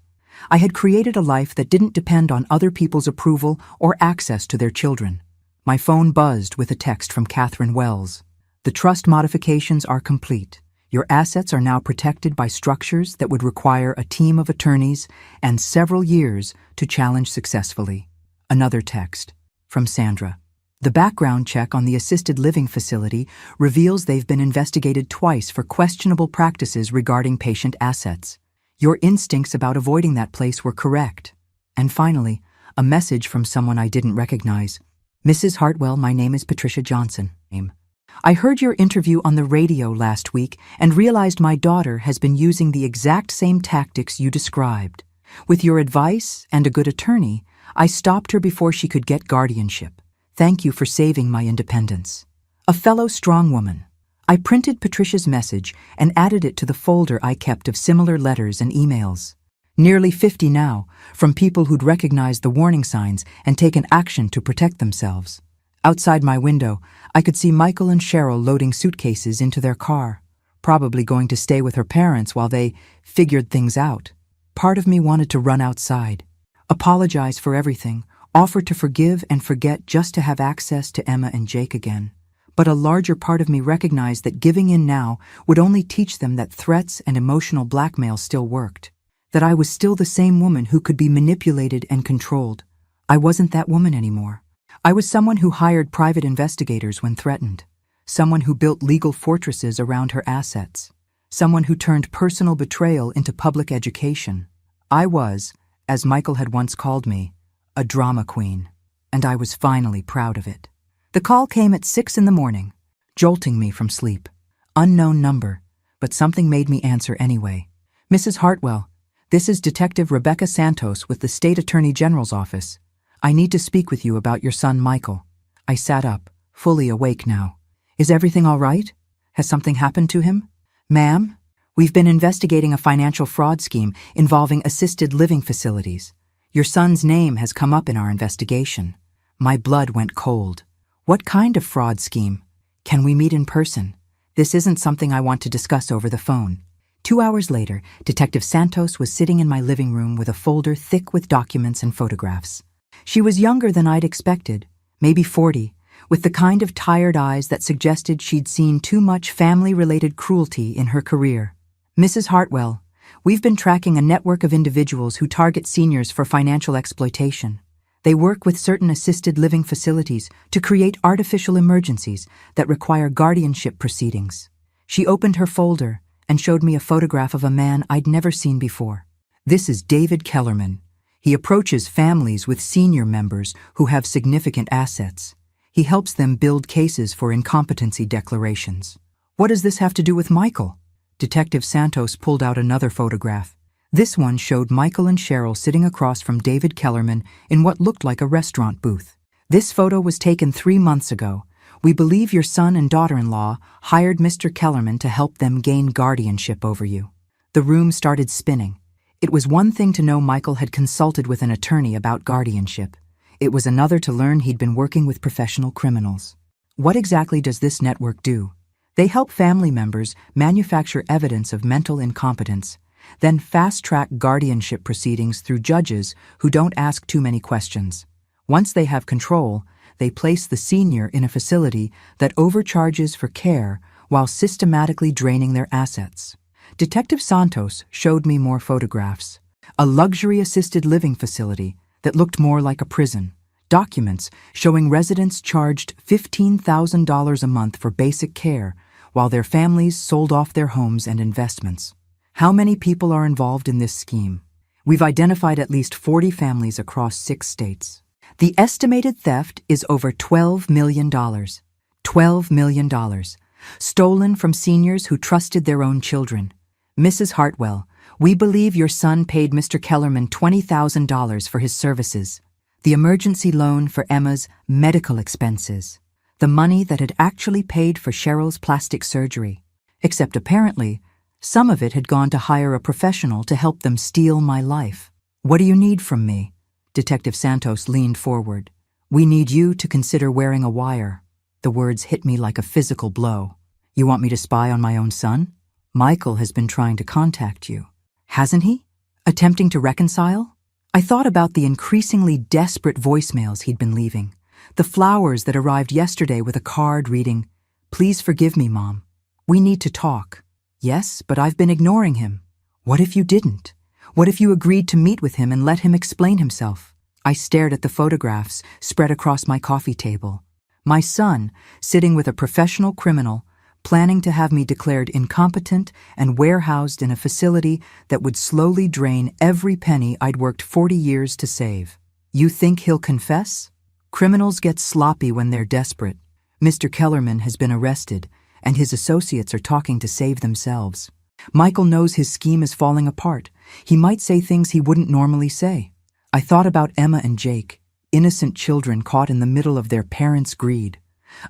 I had created a life that didn't depend on other people's approval or access to their children. My phone buzzed with a text from Catherine Wells. The trust modifications are complete. Your assets are now protected by structures that would require a team of attorneys and several years to challenge successfully. Another text from Sandra. The background check on the assisted living facility reveals they've been investigated twice for questionable practices regarding patient assets. Your instincts about avoiding that place were correct. And finally, a message from someone I didn't recognize. Mrs. Hartwell, my name is Patricia Johnson. I heard your interview on the radio last week and realized my daughter has been using the exact same tactics you described. With your advice and a good attorney, I stopped her before she could get guardianship. Thank you for saving my independence. A fellow strong woman. I printed Patricia's message and added it to the folder I kept of similar letters and emails. Nearly 50 now, from people who'd recognized the warning signs and taken action to protect themselves. Outside my window, I could see Michael and Cheryl loading suitcases into their car, probably going to stay with her parents while they figured things out. Part of me wanted to run outside, apologize for everything, offer to forgive and forget just to have access to Emma and Jake again. But a larger part of me recognized that giving in now would only teach them that threats and emotional blackmail still worked. That I was still the same woman who could be manipulated and controlled. I wasn't that woman anymore. I was someone who hired private investigators when threatened. Someone who built legal fortresses around her assets. Someone who turned personal betrayal into public education. I was, as Michael had once called me, a drama queen. And I was finally proud of it. The call came at 6 in the morning, jolting me from sleep. Unknown number. but something made me answer anyway. Mrs. Hartwell, this is Detective Rebecca Santos with the State Attorney General's office. I need to speak with you about your son, Michael. I sat up, fully awake now. Is everything all right? Has something happened to him? Ma'am, we've been investigating a financial fraud scheme involving assisted living facilities. Your son's name has come up in our investigation. My blood went cold. What kind of fraud scheme? Can we meet in person? This isn't something I want to discuss over the phone. 2 hours later, Detective Santos was sitting in my living room with a folder thick with documents and photographs. She was younger than I'd expected, maybe 40, with the kind of tired eyes that suggested she'd seen too much family-related cruelty in her career. Mrs. Hartwell, we've been tracking a network of individuals who target seniors for financial exploitation. They work with certain assisted living facilities to create artificial emergencies that require guardianship proceedings. She opened her folder and showed me a photograph of a man I'd never seen before. This is David Kellerman. He approaches families with senior members who have significant assets. He helps them build cases for incompetency declarations. What does this have to do with Michael? Detective Santos pulled out another photograph. This one showed Michael and Cheryl sitting across from David Kellerman in what looked like a restaurant booth. This photo was taken 3 months ago. We believe your son and daughter-in-law hired Mr. Kellerman to help them gain guardianship over you. The room started spinning. It was one thing to know Michael had consulted with an attorney about guardianship. It was another to learn he'd been working with professional criminals. What exactly does this network do? They help family members manufacture evidence of mental incompetence, then fast-track guardianship proceedings through judges who don't ask too many questions. Once they have control, they place the senior in a facility that overcharges for care while systematically draining their assets. Detective Santos showed me more photographs. A luxury assisted living facility that looked more like a prison. Documents showing residents charged $15,000 a month for basic care while their families sold off their homes and investments. How many people are involved in this scheme? We've identified at least 40 families across 6 states. The estimated theft is over $12 million. $12 million. Stolen from seniors who trusted their own children. Mrs. Hartwell, we believe your son paid Mr. Kellerman $20,000 for his services. The emergency loan for Emma's medical expenses. The money that had actually paid for Cheryl's plastic surgery. Except apparently, some of it had gone to hire a professional to help them steal my life. What do you need from me? Detective Santos leaned forward. We need you to consider wearing a wire. The words hit me like a physical blow. You want me to spy on my own son? Michael has been trying to contact you. Hasn't he? Attempting to reconcile? I thought about the increasingly desperate voicemails he'd been leaving. The flowers that arrived yesterday with a card reading, "Please forgive me, Mom. We need to talk." Yes, but I've been ignoring him. What if you didn't? What if you agreed to meet with him and let him explain himself? I stared at the photographs spread across my coffee table. My son, sitting with a professional criminal, planning to have me declared incompetent and warehoused in a facility that would slowly drain every penny I'd worked 40 years to save. You think he'll confess? Criminals get sloppy when they're desperate. Mr. Kellerman has been arrested, and his associates are talking to save themselves. Michael knows his scheme is falling apart. He might say things he wouldn't normally say. I thought about Emma and Jake, innocent children caught in the middle of their parents' greed.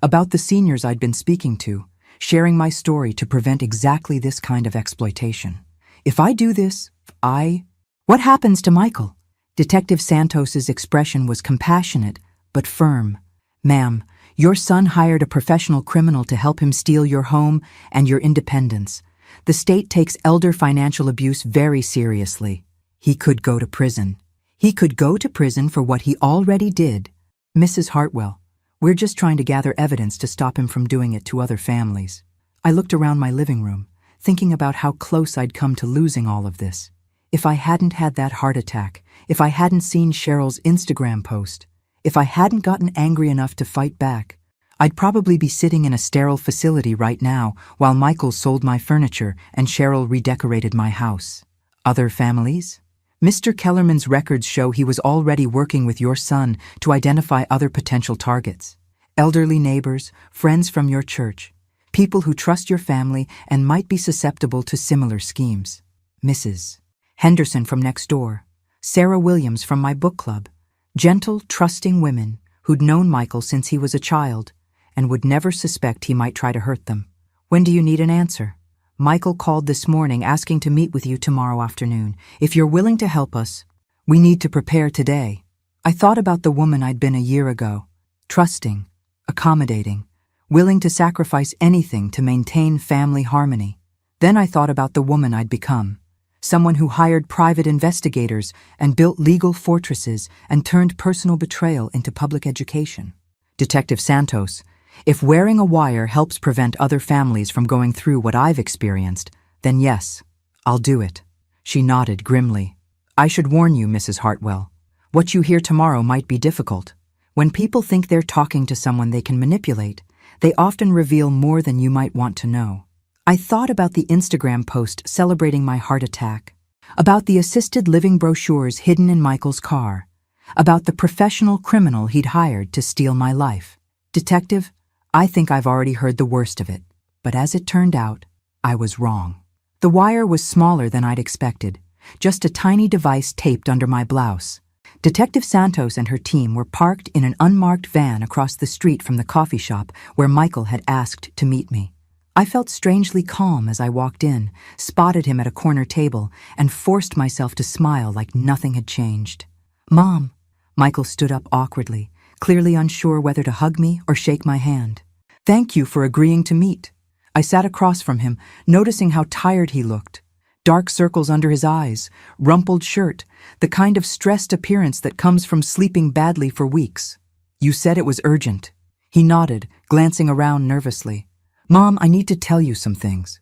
About the seniors I'd been speaking to, sharing my story to prevent exactly this kind of exploitation. If I do this, What happens to Michael? Detective Santos's expression was compassionate, but firm. Ma'am, your son hired a professional criminal to help him steal your home and your independence. The state takes elder financial abuse very seriously. He could go to prison. He could go to prison for what he already did. Mrs. Hartwell, we're just trying to gather evidence to stop him from doing it to other families. I looked around my living room, thinking about how close I'd come to losing all of this. If I hadn't had that heart attack, if I hadn't seen Cheryl's Instagram post, if I hadn't gotten angry enough to fight back, I'd probably be sitting in a sterile facility right now while Michael sold my furniture and Cheryl redecorated my house. Other families? Mr. Kellerman's records show he was already working with your son to identify other potential targets. Elderly neighbors, friends from your church. People who trust your family and might be susceptible to similar schemes. Mrs. Henderson from next door. Sarah Williams from my book club. Gentle, trusting women who'd known Michael since he was a child and would never suspect he might try to hurt them. When do you need an answer? Michael called this morning asking to meet with you tomorrow afternoon. If you're willing to help us, we need to prepare today. I thought about the woman I'd been a year ago. Trusting, accommodating, willing to sacrifice anything to maintain family harmony. Then I thought about the woman I'd become. Someone who hired private investigators and built legal fortresses and turned personal betrayal into public education. Detective Santos, if wearing a wire helps prevent other families from going through what I've experienced, then yes, I'll do it. She nodded grimly. I should warn you, Mrs. Hartwell. What you hear tomorrow might be difficult. When people think they're talking to someone they can manipulate, they often reveal more than you might want to know. I thought about the Instagram post celebrating my heart attack, about the assisted living brochures hidden in Michael's car, about the professional criminal he'd hired to steal my life. Detective, I think I've already heard the worst of it, but as it turned out, I was wrong. The wire was smaller than I'd expected, just a tiny device taped under my blouse. Detective Santos and her team were parked in an unmarked van across the street from the coffee shop where Michael had asked to meet me. I felt strangely calm as I walked in, spotted him at a corner table, and forced myself to smile like nothing had changed. Mom! Michael stood up awkwardly, clearly unsure whether to hug me or shake my hand. Thank you for agreeing to meet. I sat across from him, noticing how tired he looked. Dark circles under his eyes, rumpled shirt, the kind of stressed appearance that comes from sleeping badly for weeks. You said it was urgent. He nodded, glancing around nervously. Mom, I need to tell you some things.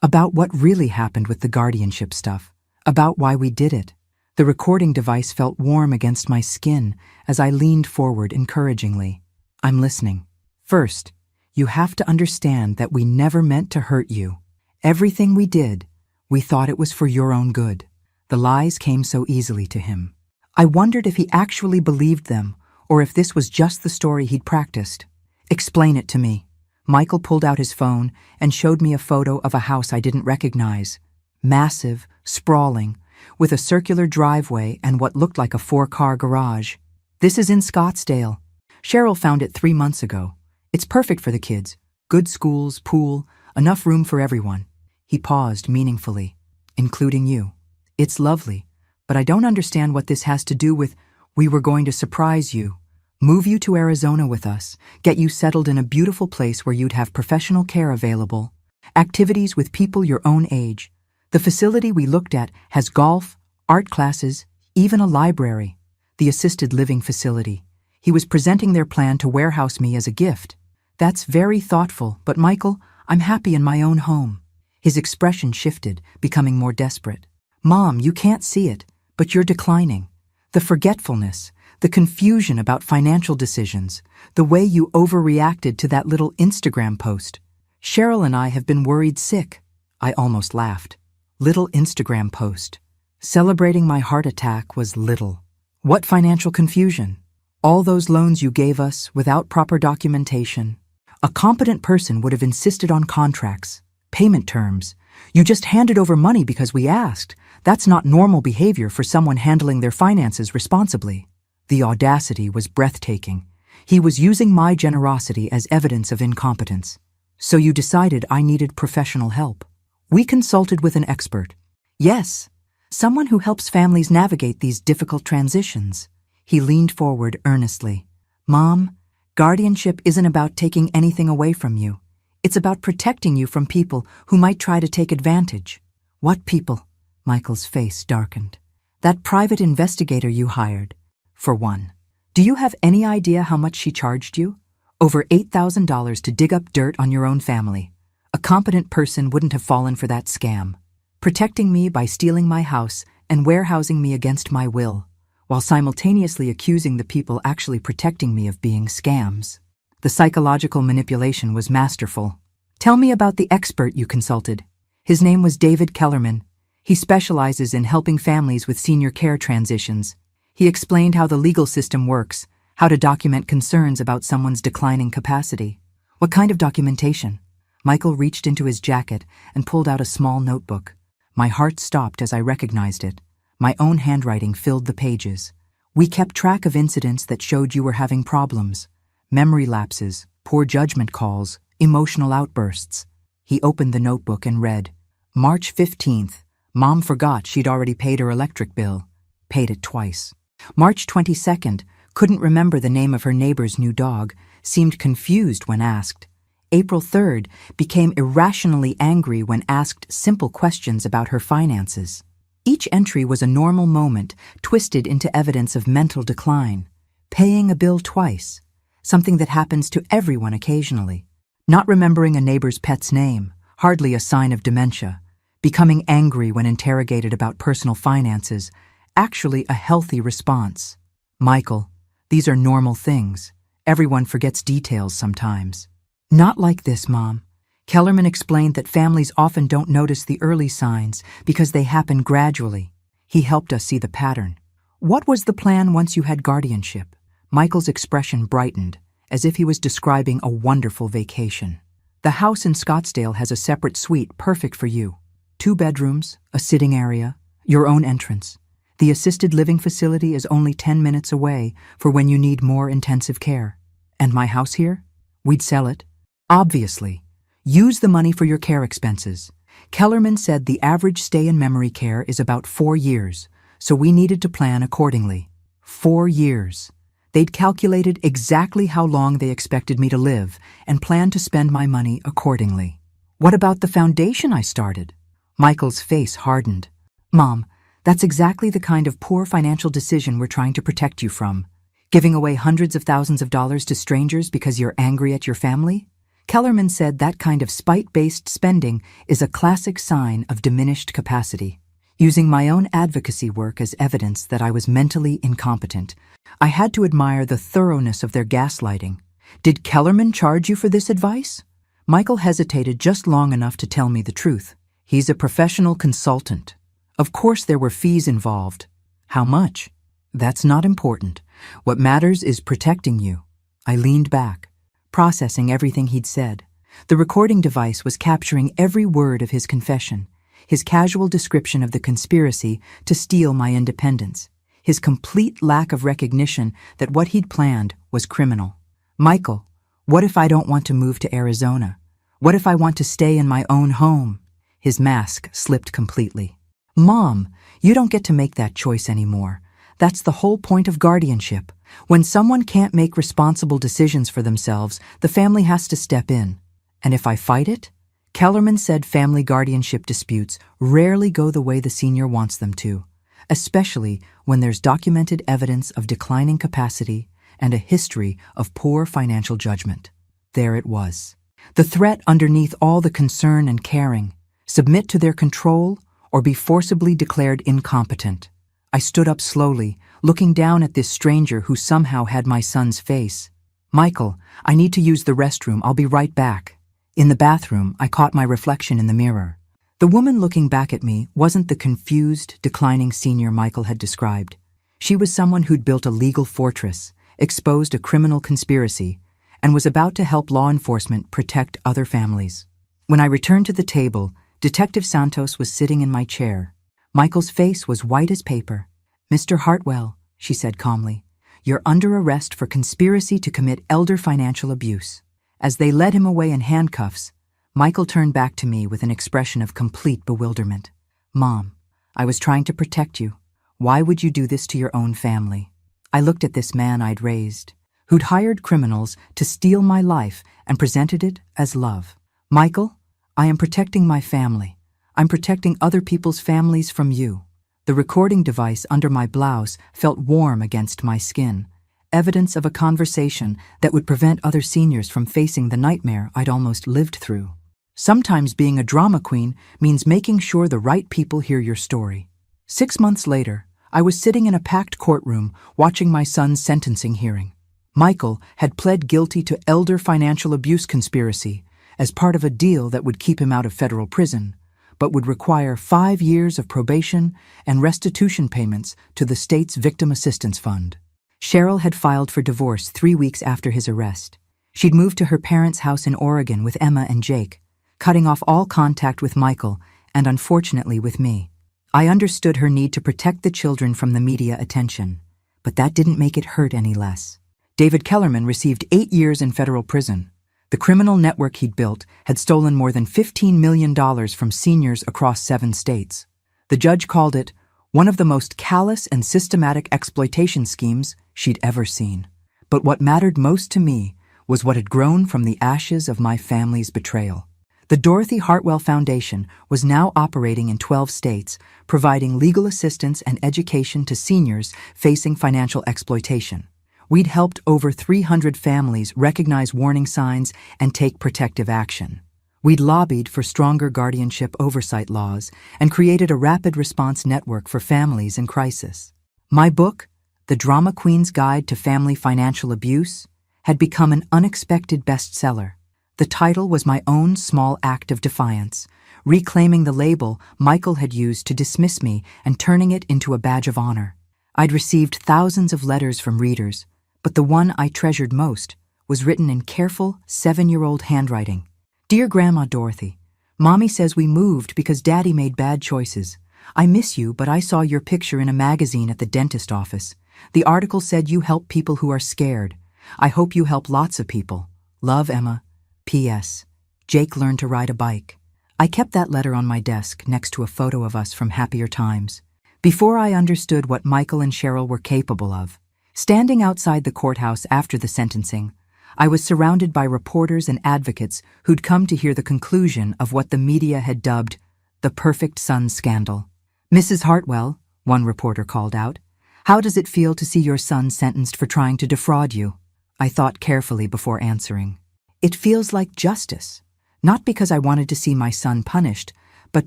About what really happened with the guardianship stuff. About why we did it. The recording device felt warm against my skin as I leaned forward encouragingly. I'm listening. First, you have to understand that we never meant to hurt you. Everything we did, we thought it was for your own good. The lies came so easily to him. I wondered if he actually believed them, or if this was just the story he'd practiced. Explain it to me. Michael pulled out his phone and showed me a photo of a house I didn't recognize. Massive, sprawling, with a circular driveway and what looked like a 4-car garage. This is in Scottsdale. Cheryl found it 3 months ago. It's perfect for the kids. Good schools, pool, enough room for everyone. He paused meaningfully. Including you. It's lovely, but I don't understand what this has to do with we were going to surprise you. Move you to Arizona with us, get you settled in a beautiful place where you'd have professional care available, activities with people your own age. The facility we looked at has golf, art classes, even a library. The assisted living facility. He was presenting their plan to warehouse me as a gift. That's very thoughtful, but Michael, I'm happy in my own home. His expression shifted, becoming more desperate. Mom, you can't see it, but you're declining. The forgetfulness, the confusion about financial decisions, the way you overreacted to that little Instagram post. Cheryl and I have been worried sick. I almost laughed. Little Instagram post. Celebrating my heart attack was little. What financial confusion? All those loans you gave us without proper documentation. A competent person would have insisted on contracts, payment terms. You just handed over money because we asked. That's not normal behavior for someone handling their finances responsibly. The audacity was breathtaking. He was using my generosity as evidence of incompetence. So you decided I needed professional help. We consulted with an expert. Yes, someone who helps families navigate these difficult transitions. He leaned forward earnestly. Mom, guardianship isn't about taking anything away from you. It's about protecting you from people who might try to take advantage. What people? Michael's face darkened. That private investigator you hired. For one. Do you have any idea how much she charged you? Over $8,000 to dig up dirt on your own family. A competent person wouldn't have fallen for that scam. Protecting me by stealing my house and warehousing me against my will, while simultaneously accusing the people actually protecting me of being scams. The psychological manipulation was masterful. Tell me about the expert you consulted. His name was David Kellerman. He specializes in helping families with senior care transitions. He explained how the legal system works, how to document concerns about someone's declining capacity. What kind of documentation? Michael reached into his jacket and pulled out a small notebook. My heart stopped as I recognized it. My own handwriting filled the pages. We kept track of incidents that showed you were having problems. Memory lapses, poor judgment calls, emotional outbursts. He opened the notebook and read, March 15th, Mom forgot she'd already paid her electric bill. Paid it twice. March 22nd, couldn't remember the name of her neighbor's new dog, seemed confused when asked. April 3rd, became irrationally angry when asked simple questions about her finances. Each entry was a normal moment, twisted into evidence of mental decline. Paying a bill twice, something that happens to everyone occasionally. Not remembering a neighbor's pet's name, hardly a sign of dementia. Becoming angry when interrogated about personal finances, actually a healthy response. Michael, these are normal things. Everyone forgets details sometimes. Not like this, Mom. Kellerman explained that families often don't notice the early signs because they happen gradually. He helped us see the pattern. What was the plan once you had guardianship? Michael's expression brightened, as if he was describing a wonderful vacation. The house in Scottsdale has a separate suite perfect for you. 2 bedrooms, a sitting area, your own entrance. The assisted living facility is only 10 minutes away for when you need more intensive care. And my house here? We'd sell it. Obviously. Use the money for your care expenses. Kellerman said the average stay in memory care is about 4 years, so we needed to plan accordingly. 4 years. They'd calculated exactly how long they expected me to live and planned to spend my money accordingly. What about the foundation I started? Michael's face hardened. Mom, that's exactly the kind of poor financial decision we're trying to protect you from. Giving away hundreds of thousands of dollars to strangers because you're angry at your family? Kellerman said that kind of spite-based spending is a classic sign of diminished capacity. Using my own advocacy work as evidence that I was mentally incompetent, I had to admire the thoroughness of their gaslighting. Did Kellerman charge you for this advice? Michael hesitated just long enough to tell me the truth. He's a professional consultant. Of course there were fees involved. How much? That's not important. What matters is protecting you. I leaned back, processing everything he'd said. The recording device was capturing every word of his confession, his casual description of the conspiracy to steal my independence, his complete lack of recognition that what he'd planned was criminal. Michael, what if I don't want to move to Arizona? What if I want to stay in my own home? His mask slipped completely. Mom, you don't get to make that choice anymore. That's the whole point of guardianship. When someone can't make responsible decisions for themselves, the family has to step in. And if I fight it? Kellerman said family guardianship disputes rarely go the way the senior wants them to, especially when there's documented evidence of declining capacity and a history of poor financial judgment. There it was. The threat underneath all the concern and caring: submit to their control or be forcibly declared incompetent. I stood up slowly, looking down at this stranger who somehow had my son's face. Michael, I need to use the restroom. I'll be right back. In the bathroom, I caught my reflection in the mirror. The woman looking back at me wasn't the confused, declining senior Michael had described. She was someone who'd built a legal fortress, exposed a criminal conspiracy, and was about to help law enforcement protect other families. When I returned to the table, Detective Santos was sitting in my chair. Michael's face was white as paper. Mr. Hartwell, she said calmly, you're under arrest for conspiracy to commit elder financial abuse. As they led him away in handcuffs, Michael turned back to me with an expression of complete bewilderment. Mom, I was trying to protect you. Why would you do this to your own family? I looked at this man I'd raised, who'd hired criminals to steal my life and presented it as love. Michael, I am protecting my family. I'm protecting other people's families from you. The recording device under my blouse felt warm against my skin, evidence of a conversation that would prevent other seniors from facing the nightmare I'd almost lived through. Sometimes being a drama queen means making sure the right people hear your story. 6 months later, I was sitting in a packed courtroom watching my son's sentencing hearing. Michael had pled guilty to elder financial abuse conspiracy as part of a deal that would keep him out of federal prison, but would require 5 years of probation and restitution payments to the state's Victim Assistance Fund. Cheryl had filed for divorce 3 weeks after his arrest. She'd moved to her parents' house in Oregon with Emma and Jake. cutting off all contact with Michael and unfortunately with me. I understood her need to protect the children from the media attention, but that didn't make it hurt any less. David Kellerman received 8 years in federal prison. The criminal network he'd built had stolen more than $15 million from seniors across 7 states. The judge called it one of the most callous and systematic exploitation schemes she'd ever seen. But what mattered most to me was what had grown from the ashes of my family's betrayal. The Dorothy Hartwell Foundation was now operating in 12 states, providing legal assistance and education to seniors facing financial exploitation. We'd helped over 300 families recognize warning signs and take protective action. We'd lobbied for stronger guardianship oversight laws and created a rapid response network for families in crisis. My book, The Drama Queen's Guide to Family Financial Abuse, had become an unexpected bestseller. The title was my own small act of defiance, reclaiming the label Michael had used to dismiss me and turning it into a badge of honor. I'd received thousands of letters from readers, but the one I treasured most was written in careful 7-year-old handwriting. Dear Grandma Dorothy, Mommy says we moved because Daddy made bad choices. I miss you, but I saw your picture in a magazine at the dentist office. The article said you help people who are scared. I hope you help lots of people. Love, Emma. P.S. Jake learned to ride a bike. I kept that letter on my desk next to a photo of us from happier times. Before I understood what Michael and Cheryl were capable of, standing outside the courthouse after the sentencing, I was surrounded by reporters and advocates who'd come to hear the conclusion of what the media had dubbed the perfect son scandal. Mrs. Hartwell, one reporter called out, how does it feel to see your son sentenced for trying to defraud you? I thought carefully before answering. It feels like justice, not because I wanted to see my son punished, but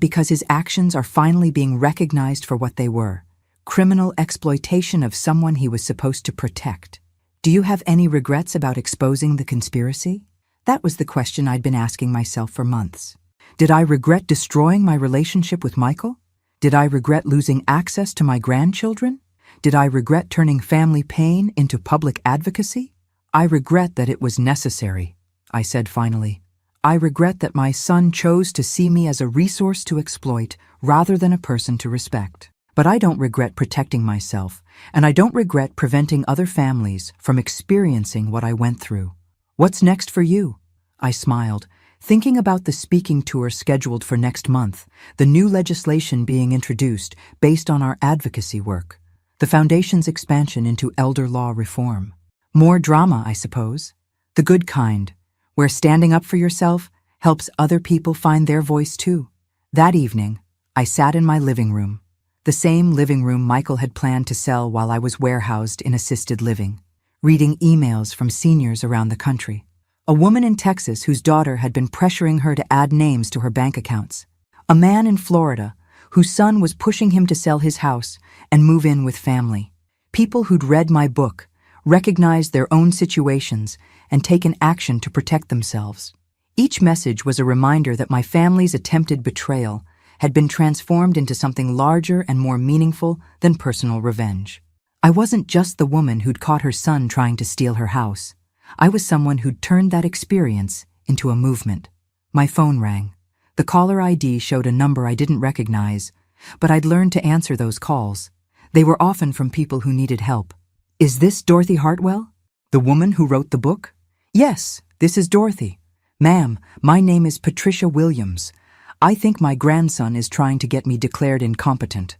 because his actions are finally being recognized for what they were, criminal exploitation of someone he was supposed to protect. Do you have any regrets about exposing the conspiracy? That was the question I'd been asking myself for months. Did I regret destroying my relationship with Michael? Did I regret losing access to my grandchildren? Did I regret turning family pain into public advocacy? I regret that it was necessary, I said finally. I regret that my son chose to see me as a resource to exploit rather than a person to respect. But I don't regret protecting myself, and I don't regret preventing other families from experiencing what I went through. What's next for you? I smiled, thinking about the speaking tour scheduled for next month, the new legislation being introduced based on our advocacy work, the Foundation's expansion into elder law reform. More drama, I suppose. The good kind, where standing up for yourself helps other people find their voice too. That evening, I sat in my living room, the same living room Michael had planned to sell while I was warehoused in assisted living, reading emails from seniors around the country. A woman in Texas whose daughter had been pressuring her to add names to her bank accounts. A man in Florida whose son was pushing him to sell his house and move in with family. People who'd read my book, recognized their own situations, and taken action to protect themselves. Each message was a reminder that my family's attempted betrayal had been transformed into something larger and more meaningful than personal revenge. I wasn't just the woman who'd caught her son trying to steal her house. I was someone who'd turned that experience into a movement. My phone rang. The caller ID showed a number I didn't recognize, but I'd learned to answer those calls. They were often from people who needed help. Is this Dorothy Hartwell? The woman who wrote the book? Yes, this is Dorothy. Ma'am, my name is Patricia Williams. I think my grandson is trying to get me declared incompetent.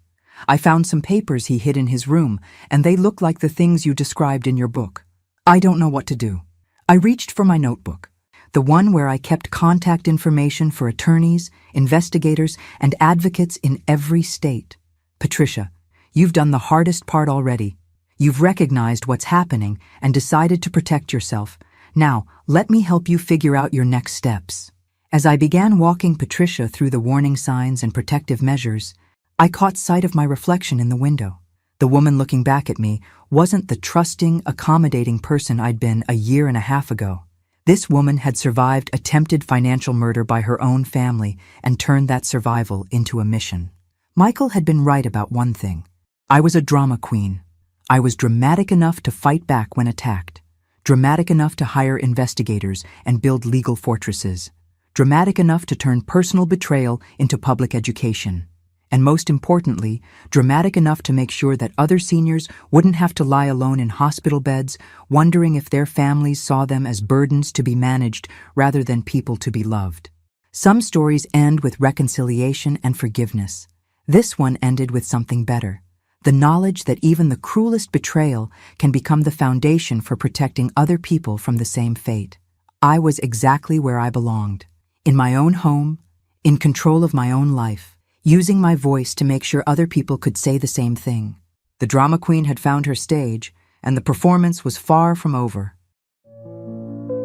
I found some papers he hid in his room, and they look like the things you described in your book. I don't know what to do. I reached for my notebook, the one where I kept contact information for attorneys, investigators, and advocates in every state. Patricia, you've done the hardest part already. You've recognized what's happening and decided to protect yourself. Now, let me help you figure out your next steps. As I began walking Patricia through the warning signs and protective measures, I caught sight of my reflection in the window. The woman looking back at me wasn't the trusting, accommodating person I'd been a year and a half ago. This woman had survived attempted financial murder by her own family and turned that survival into a mission. Michael had been right about one thing. I was a drama queen. I was dramatic enough to fight back when attacked, dramatic enough to hire investigators and build legal fortresses, dramatic enough to turn personal betrayal into public education. And most importantly, dramatic enough to make sure that other seniors wouldn't have to lie alone in hospital beds, wondering if their families saw them as burdens to be managed rather than people to be loved. Some stories end with reconciliation and forgiveness. This one ended with something better: the knowledge that even the cruelest betrayal can become the foundation for protecting other people from the same fate. I was exactly where I belonged, in my own home, in control of my own life, using my voice to make sure other people could say the same thing. The drama queen had found her stage, and the performance was far from over.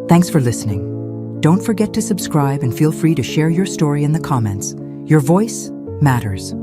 Thanks for listening. Don't forget to subscribe and feel free to share your story in the comments. Your voice matters.